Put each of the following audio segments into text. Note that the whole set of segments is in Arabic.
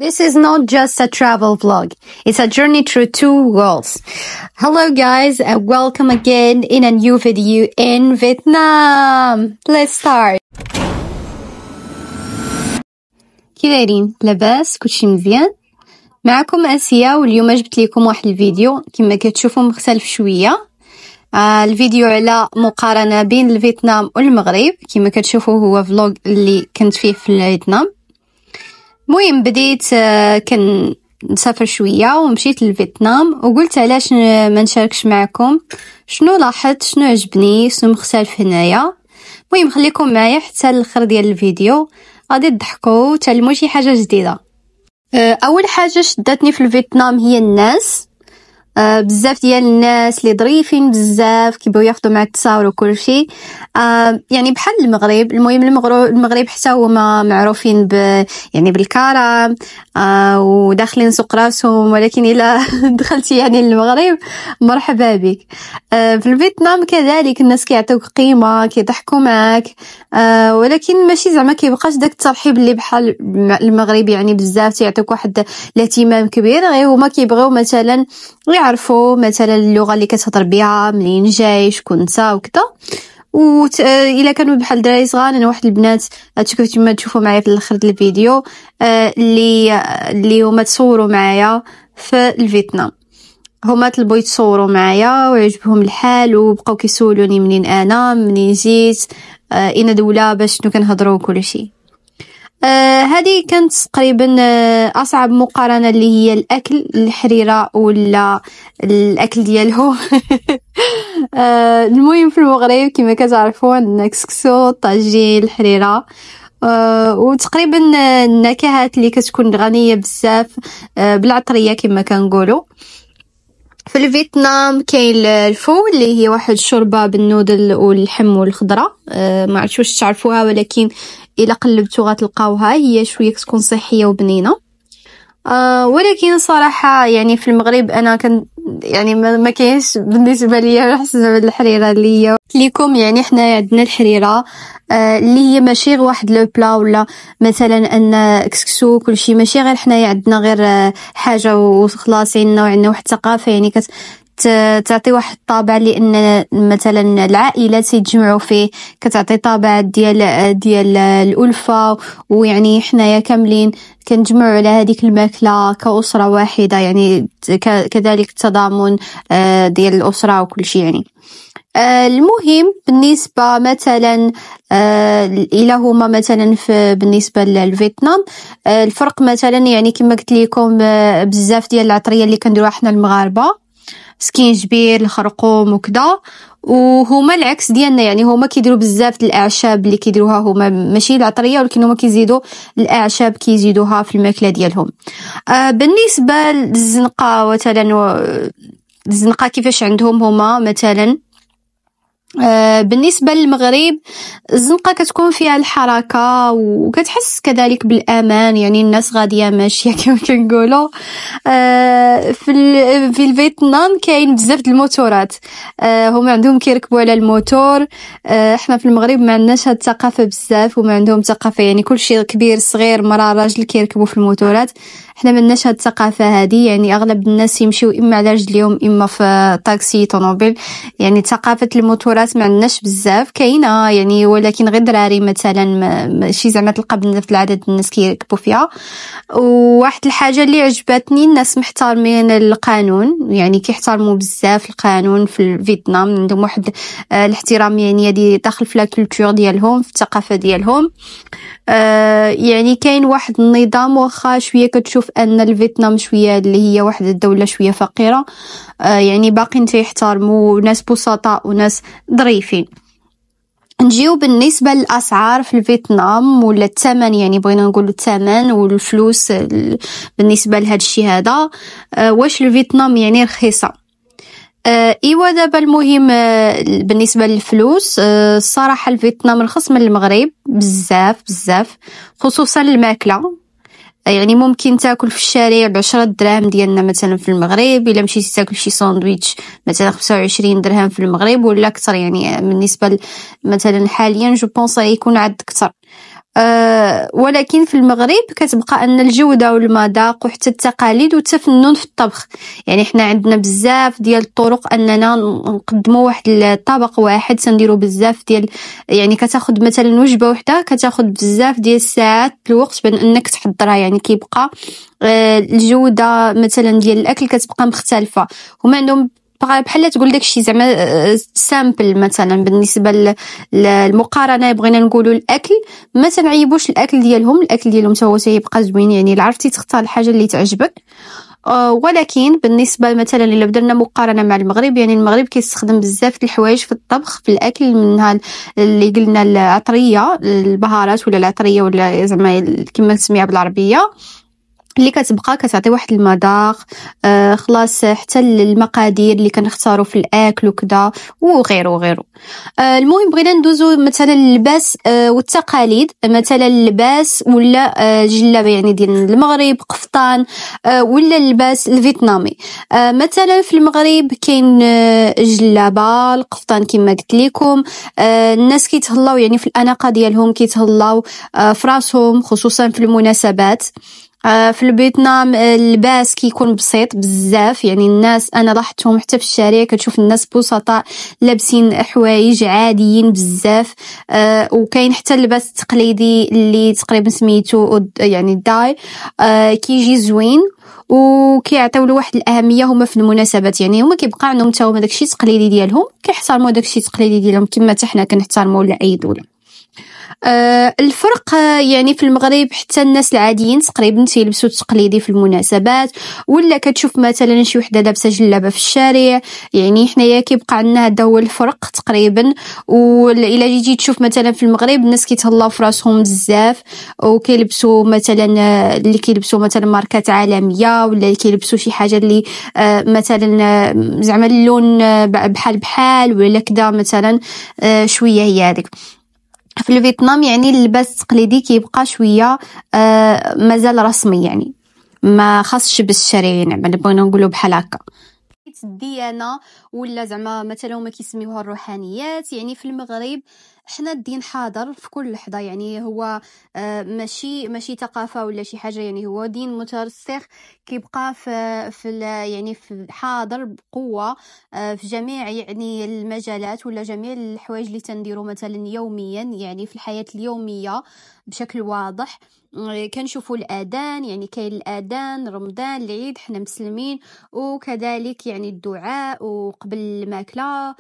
This is not just a travel vlog. It's a journey through two worlds. Hello guys and welcome again in a new video in Vietnam. Let's start. كي دايرين؟ لاباس؟ كلشي مزيان؟ معكم آسيا، واليوم جبت لكم واحد الفيديو كما كتشوفوا مختلف شوية. الفيديو على مقارنة بين الفيتنام والمغرب. كما كتشوفوا هو فلوج اللي كنت فيه في الفيتنام. المهم بديت نسافر شويه ومشيت للفيتنام وقلت علاش ما نشاركش معكم شنو لاحظت، شنو عجبني، شنو مختلف هنايا. المهم خليكم معايا حتى الاخر ديال الفيديو، غادي تضحكوا وتعلموا شي حاجه جديده. اول حاجه شدتني في الفيتنام هي الناس. بزاف ديال الناس اللي ظريفين بزاف، كيبغيو ياخذوا معك التصاور وكل شيء. يعني بحال المغرب. المهم المغرب حتى هما معروفين يعني بالكرم، وداخلين سوق راسهم، ولكن الا دخلتي يعني المغرب مرحبا بك. في الفيتنام كذلك الناس كيعطيوك قيمه، كيضحكوا معك، ولكن ماشي زعما كيبقاش داك الترحيب اللي بحال المغرب، يعني بزاف تيعطيوك واحد الاهتمام كبير. غير هما كيبغيو مثلا يعرفوا مثلا اللغه اللي كتهضر بها، منين جاي، شكون انت وكذا. الا كانوا بحال دراري صغار، انا واحد البنات كما تشوفوا معايا في الاخر ديال الفيديو اللي هما تصوروا معايا في الفيتنام. هما طلبوا يتصوروا معايا ويعجبهم الحال، وبقاو كيسولوني منين جيت، اين دوله، باش شنو كنهضروا وكل شيء. هذه كانت تقريبا اصعب مقارنه، اللي هي الاكل، الحريره ولا الاكل ديالهم. المهم في المغرب كما كتعرفوا عندنا كسكسو، طاجين، الحريره، وتقريبا النكهات اللي كتكون غنيه بزاف بالعطريه كما كنقولوا. في الفيتنام كاين الفو، اللي هي واحد الشوربه بالنودل واللحم والخضره. ما عرفتش واش تعرفوها، ولكن الا قلبتوا غتلقاوها. هي شويه كتكون صحيه وبنينه، ولكن صراحه يعني في المغرب انا يعني ما كاينش بالنسبه ليا احسن من الحريره اللي هي ليكم. يعني حنا عندنا الحريره اللي هي ماشي غير واحد لو بلا، ولا مثلا ان كسكسو كلشي، ماشي غير حنايا عندنا غير حاجه وخلاص. عندنا واحد الثقافه يعني تعطي واحد الطابع، لان مثلا العائلات تيتجمعوا فيه، كتعطي طابع ديال الالفه. ويعني حنايا كاملين كنجمعوا على هذيك الماكله كأسره واحده، يعني كذلك التضامن ديال الاسره وكل شيء يعني. المهم بالنسبه مثلا الى هما مثلا بالنسبه للفيتنام، الفرق مثلا يعني كما قلت لكم بزاف ديال العطريه اللي كنديروها حنا المغاربه، سكينجبير، الخرقوم وكذا. وهما العكس ديالنا، يعني هما كيديروا بزاف الاعشاب اللي كيديروها، هما ماشي العطريه، ولكن هما كيزيدوا الاعشاب، كيزيدوها في الماكله ديالهم. بالنسبه للزنقه مثلا، الزنقه كيفاش عندهم هما مثلا. بالنسبه للمغرب الزنقه كتكون فيها الحركه، وكتحس كذلك بالامان، يعني الناس غاديه ماشيه كما كنقولوا. في الفيتنام كاين بزاف د الموتورات، هما عندهم كيركبوا على الموتور. احنا في المغرب ما عندناش هاد الثقافه بزاف، وما عندهم ثقافه يعني كلشي كبير صغير مرا راجل كيركبوا في الموتورات. احنا ما عندناش هاد الثقافه هذه، يعني اغلب الناس يمشيو اما على رجليهم اما في طاكسي طوموبيل. يعني ثقافه الموتورات ما عندناش بزاف، كاينه يعني ولكن غير دراري مثلا، ماشي زعما تلقى بزاف العدد الناس كيركبوا فيها. وواحد الحاجه اللي عجبتني، الناس محترمين القانون، يعني كيحترموا بزاف القانون في الفيتنام. عندهم واحد الاحترام، يعني هذه داخل في لا كولتور ديالهم، في الثقافه ديالهم. يعني كاين واحد النظام، واخا شويه كتشوف ان الفيتنام شويه اللي هي واحد الدوله شويه فقيره، يعني باقين تيحترموا ناس بسطاء وناس ظريفين. نجيو بالنسبه للاسعار في الفيتنام ولا الثمن، يعني بغينا نقولوا الثمن والفلوس بالنسبه لهذا الشيء هذا. واش الفيتنام يعني رخيصه؟ ايوا دابا المهم بالنسبه للفلوس، الصراحه الفيتنام رخص من المغرب بزاف، خصوصا الماكله. يعني ممكن تاكل في الشارع ب10 دراهم ديالنا مثلا في المغرب، الا مشيتي تاكل شي ساندويتش مثلا 25 درهم في المغرب ولا اكثر. يعني بالنسبه مثلا حاليا جو بونس يكون عاد اكثر. ولكن في المغرب كتبقى ان الجوده والمذاق وحتى التقاليد والتفنن في الطبخ، يعني حنا عندنا بزاف ديال الطرق اننا نقدموا واحد الطبق واحد، تنديروا بزاف ديال، يعني كتاخذ مثلا وجبه وحده كتاخذ بزاف ديال الساعات الوقت بان انك تحضرها، يعني كيبقى الجوده مثلا ديال الاكل كتبقى مختلفه. هما عندهم بحال تقول داكشي زعما سامبل. مثلا بالنسبه للمقارنه بغينا نقولوا الاكل، ما تنعيبوش الاكل ديالهم حتى هو تيبقى زوين، يعني الا عرفتي تختار الحاجه اللي تعجبك. ولكن بالنسبه مثلا الا درنا مقارنه مع المغرب، يعني المغرب كيستخدم بزاف د الحوايج في الطبخ في الاكل، منها اللي قلنا العطريه، البهارات ولا العطريه ولا زعما كما نسميها بالعربيه، اللي كتبقى كتعطي واحد المذاق. خلاص حتى المقادير اللي كنختاروا في الاكل وكذا وغيره. المهم بغينا ندوزو مثلا اللباس والتقاليد. مثلا اللباس ولا جلابه يعني ديال المغرب، قفطان، ولا اللباس الفيتنامي. مثلا في المغرب كاين جلابه، القفطان كما قلت لكم. الناس كيتهلاو يعني في الاناقه ديالهم، كيتهلاو في راسهم خصوصا في المناسبات. في الفيتنام اللباس كيكون بسيط بزاف، يعني الناس انا لاحظتهم حتى في الشارع كتشوف الناس بسطاء لابسين حوايج عاديين بزاف. وكاين حتى اللباس التقليدي اللي تقريبا سميتو يعني الداي، كيجي زوين وكيعطيو له واحد الاهميه هما في المناسبات، يعني هما كيبقى عندهم حتى هما داكشي التقليدي ديالهم، كيحترموا داكشي التقليدي ديالهم كما حتى حنا كنحترموا لاي دوله. الفرق يعني في المغرب حتى الناس العاديين تقريبا تيلبسوا التقليدي في المناسبات، ولا كتشوف مثلا شي وحده لابسه جلابه في الشارع، يعني حنايا كيبقى عندنا هذا هو الفرق تقريبا. والا جيتي تشوف مثلا في المغرب الناس كيتهلاو في راسهم بزاف، وكيلبسوا مثلا اللي كيلبسوا مثلا ماركات عالميه، ولا اللي كيلبسوا شي حاجه اللي مثلا زعما اللون بحال ولا كذا مثلا. شويه هي هذيك. في الفيتنام يعني اللباس التقليدي كيبقى شويه مازال رسمي، يعني ما خاصش بالشرعي، يعني بغينا نقولوا بحال هكا. الديانه ولا زعما مثلا هما كيسميوها الروحانيات، يعني في المغرب حنا الدين حاضر في كل لحظه، يعني هو ماشي ثقافه ولا شي حاجه، يعني هو دين مترسخ كيبقى يعني في حاضر بقوه في جميع يعني المجالات ولا جميع الحوايج اللي تنديروا مثلا يوميا، يعني في الحياه اليوميه بشكل واضح. كنشوفوا الاذان، يعني كاين الاذان رمضان العيد حنا مسلمين، وكذلك يعني الدعاء وقبل الماكله.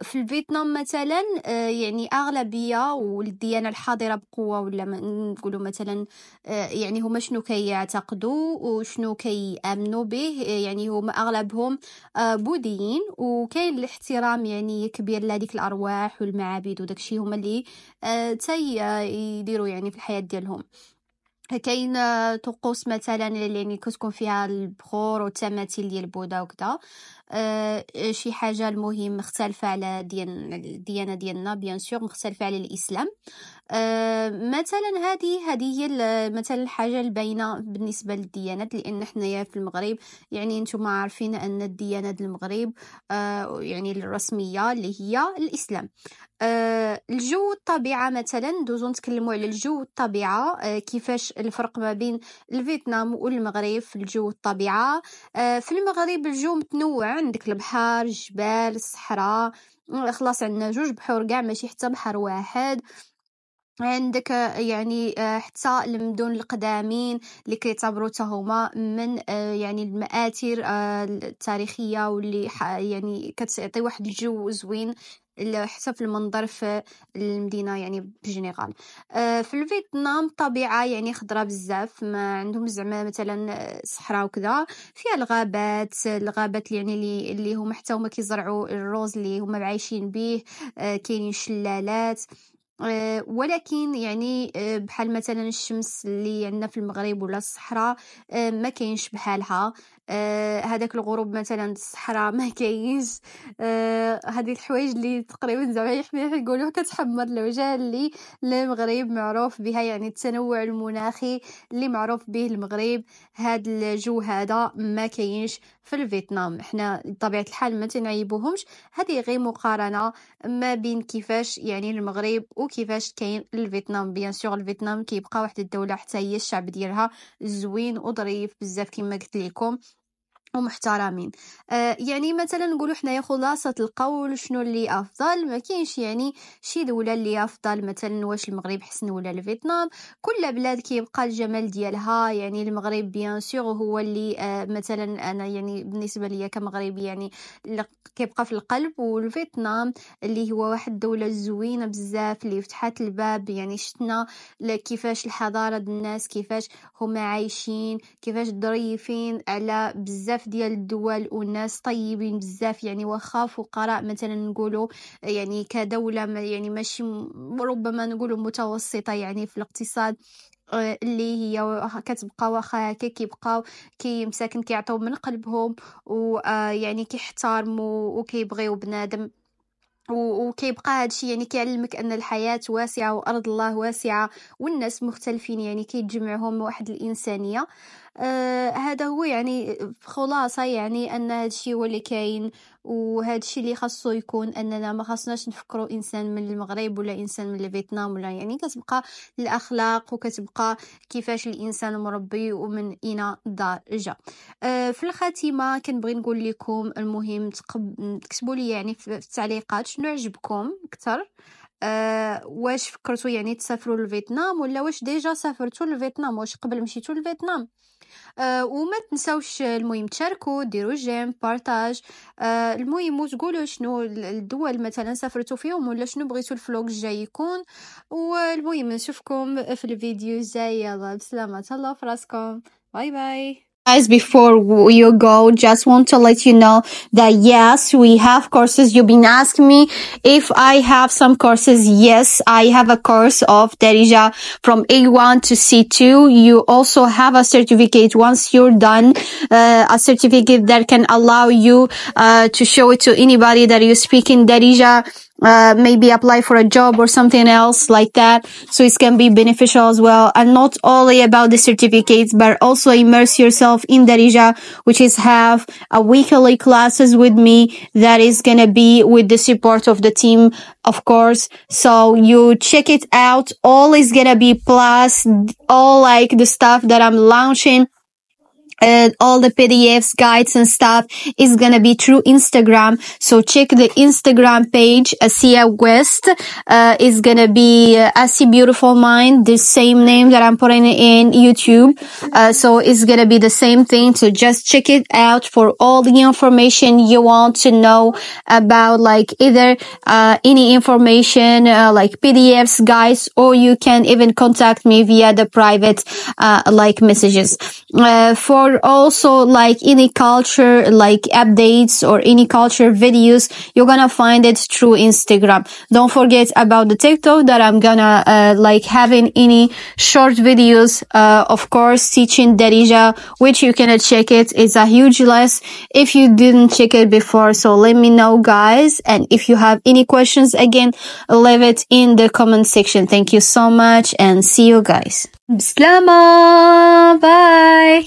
في الفيتنام مثلا يعني اغلبيه والديانه الحاضره بقوه، ولا نقولوا مثلا يعني هما شنو كيعتقدوا وشنو كيامنوا به، يعني هما اغلبهم بوذيين، وكاين الاحترام يعني كبير لهذيك الارواح والمعابد وداكشي هما اللي يديروا يعني في الحياه ديالهم. كاين طقوس مثلا يعني كتكون فيها البخور والتماثيل ديال بوذا وكذا. شي حاجه المهم مختلفه على الديانه ديالنا، بيان سور مختلفه على الاسلام. مثلا هذه هي مثلا الحاجه الباينه بالنسبه للديانات، لان حنايا في المغرب يعني نتوما عارفين ان الديانه ديال المغرب يعني الرسميه اللي هي الاسلام. الجو والطبيعه مثلا دوزو نتكلموا على الجو والطبيعه، كيفاش الفرق ما بين الفيتنام والمغرب في الجو والطبيعه. في المغرب الجو متنوع، عندك البحر، الجبال، الصحراء. خلاص عندنا جوج بحور كاع ماشي حتى بحر واحد. عندك يعني حتى المدن القدامين اللي كيعتبروا حتى هما من يعني المآثر التاريخيه، واللي يعني كتعطي واحد الجو زوين حتى في المنظر في المدينه يعني بجنرال. في الفيتنام طبيعه يعني خضره بزاف، ما عندهم زعما مثلا صحراء وكذا، فيها الغابات يعني اللي هما حتى هما كيزرعوا الروز اللي هما عايشين به. كاينين شلالات. ولكن يعني بحال مثلا الشمس اللي عندنا في المغرب ولا الصحراء ما كاينش بحالها. هذاك الغروب مثلا الصحراء ما كاينش. هذه الحوايج اللي تقريبا زعما يقولوا كتحمر الوجه اللي المغرب معروف بها، يعني التنوع المناخي اللي معروف به المغرب. هذا الجو هذا ما كاينش في الفيتنام. احنا بطبيعه الحال ما تنعيبوهمش، هذه غير مقارنه ما بين كيفاش يعني المغرب كيفاش كاين الفيتنام. بيان سور الفيتنام كيبقى واحد الدولة حتى هي الشعب ديالها زوين وظريف بزاف كما قلت لكم ومحترمين. يعني مثلا نقولوا حنايا خلاصة القول شنو اللي افضل، ما كاينش يعني شي دولة اللي افضل مثلا واش المغرب حسن ولا الفيتنام. كل بلاد كيبقى الجمال ديالها. يعني المغرب بيان سور هو اللي مثلا انا يعني بالنسبة ليا كمغربي يعني كيبقى في القلب، والفيتنام اللي هو واحد الدولة زوينة بزاف اللي فتحت الباب. يعني شتنا كيفاش الحضارة ديال الناس، كيفاش هما عايشين، كيفاش ظريفين على بزاف ديال الدول، والناس طيبين بزاف. يعني واخا فقراء مثلا نقولوا يعني كدولة يعني ماشي ربما نقولوا متوسطة يعني في الاقتصاد، اللي هي كتبقى واخا هكا كيبقاو مساكن كيعطيو من قلبهم، ويعني كيحترموا وكيبغيو بنادم. وكيبقى هادشي يعني كيعلمك ان الحياة واسعة وارض الله واسعة والناس مختلفين، يعني كيتجمعهم واحد الانسانية. هذا هو يعني خلاصة، يعني ان هادشي هو اللي كاين، وهادشي اللي خاصو يكون اننا ما خاصناش نفكروا انسان من المغرب ولا انسان من الفيتنام ولا، يعني كتبقى الاخلاق وكتبقى كيفاش الانسان مربي ومن اين درجة. في الخاتمة كنبغي نقول لكم المهم تكتبوا لي يعني في التعليقات شنو عجبكم اكثر. واش فكرتوا يعني تسافروا لفيتنام، ولا واش ديجا سافرتوا لفيتنام، واش قبل مشيتوا لفيتنام. وما تنساوش المهم تشاركوا، ديروا جيم، بارطاج. المهم وتقولوا شنو الدول مثلا سافرتوا فيهم، ولا شنو بغيتوا الفلوق الجاي يكون. والمهم نشوفكم في الفيديو الجاي. يلا بسلامة، تهلاو في راسكم، باي باي. Guys, before you go, just want to let you know that yes, we have courses. You've been asking me if I have some courses. Yes, I have a course of Darija from A1 to C2. You also have a certificate once you're done, a certificate that can allow you to show it to anybody that you speak in Darija. Maybe apply for a job or something else like that. So it can be beneficial as well. And not only about the certificates, but also immerse yourself in Darija, which is have a weekly classes with me that is going to be with the support of the team, of course. So you check it out. All is going to be plus all like the stuff that I'm launching. All the PDFs, guides and stuff is gonna be through Instagram. So check the Instagram page, Asia West. Is gonna be Asia Beautiful Mind, the same name that I'm putting in YouTube. So it's gonna be the same thing. So just check it out for all the information you want to know about, like either any information like PDFs, guys, or you can even contact me via the private like messages. For also like any culture like updates or any culture videos, you're gonna find it through Instagram. Don't forget about the TikTok that I'm gonna like having any short videos, of course teaching Darija, which you can check it. It's a huge list if you didn't check it before. So let me know, guys, and if you have any questions, again, leave it in the comment section. Thank you so much and see you guys. Bislama, bye.